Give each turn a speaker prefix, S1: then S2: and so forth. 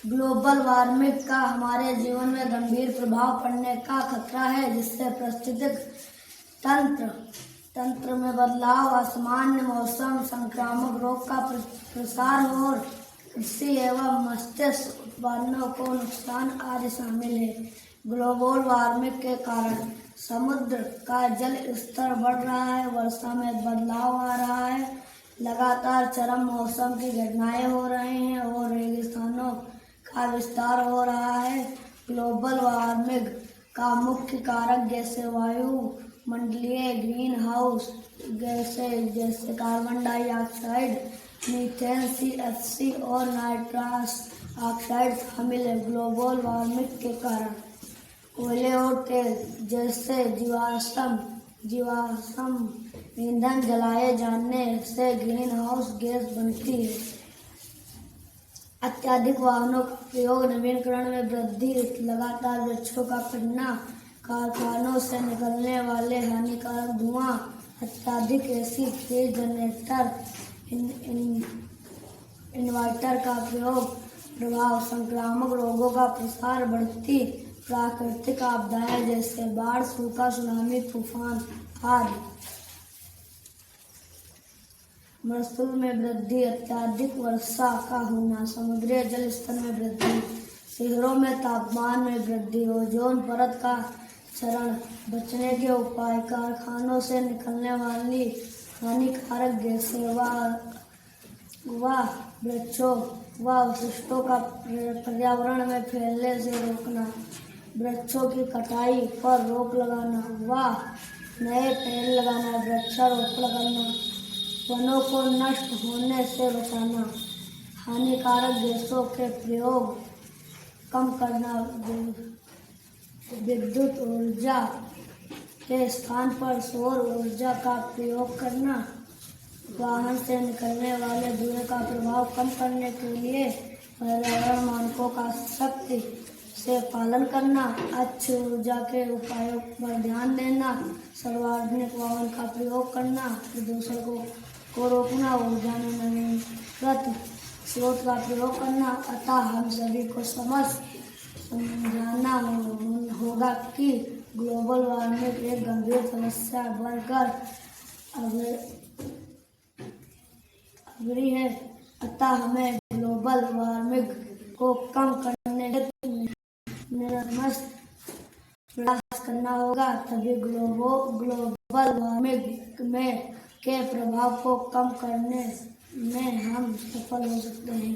S1: Global warming का हमारे जीवन में गंभीर प्रभाव पड़ने का खतरा है, जिससे पारिस्थितिक तंत्र में बदलाव, असामान्य मौसम, संक्रामक रोग का प्रसार और कृषि एवं मत्स्य उत्पादनों को नुकसान आदि शामिल है। ग्लोबल वार्मिंग के कारण समुद्र का जल स्तर बढ़ रहा है, वर्षा में बदलाव आ रहा है, लगातार चरम मौसम की घटनाएं हो रही हैं और रेगिस्तानों का विस्तार हो रहा है। ग्लोबल वार्मिंग का मुख्य कारक जैसे वायुमंडलीय ग्रीन हाउस गैसें जैसे कार्बन डाइऑक्साइड, मीथेन, CFC और नाइट्रस ऑक्साइड शामिल है। ग्लोबल वार्मिंग के कारण कोयले और तेल जैसे जीवाश्म ईंधन जलाए जाने से ग्रीन हाउस गैस बनती है। अत्यधिक वाहनों का प्रयोग, नवीकरण में वृद्धि, लगातार वृक्षों का कटना, कारखानों से निकलने वाले हानिकारक धुआं, अत्यधिक AC, फ्रिज, जनरेटर, इन्वर्टर का प्रभाव, संक्रामक रोगों का प्रसार, बढ़ती प्राकृतिक आपदाएं जैसे बाढ़, सूखा, सुनामी, तूफान आदि, मरुस्थल में वृद्धि, अत्यधिक वर्षा का होना, समुद्री जल स्तर में वृद्धि, शहरों में तापमान में वृद्धि, ओजोन परत का क्षरण, बचने के उपाय, कारखानों से निकलने वाली हानिकारक गैसें व वृक्षों व अवशिष्टों का पर्यावरण में फैलने से रोकना, वृक्षों की कटाई पर रोक लगाना व नए पेड़ लगाना, वृक्षारोपण करना, वनों को नष्ट होने से बचाना, हानिकारक गैसों के प्रयोग कम करना, विद्युत ऊर्जा के स्थान पर सौर ऊर्जा का प्रयोग करना, वाहन से निकलने वाले धुएं का प्रभाव कम करने के लिए पर्यावरण मानकों का सख्ती से पालन करना, अच्छी ऊर्जा के उपायों पर ध्यान देना, सार्वजनिक वाहन का प्रयोग करना, प्रदूषण को रोकना, ऊर्जा में नवीनकृत स्रोत का प्रयोग करना। अतः हम सभी को समझाना होगा कि ग्लोबल वार्मिंग एक गंभीर समस्या बनकर अग्रणी है। अतः हमें ग्लोबल वार्मिंग को कम करने हेतु निरंतर प्रयास करना होगा, तभी ग्लोबल वार्मिंग के प्रभाव को कम करने में हम सफल हो सकते हैं।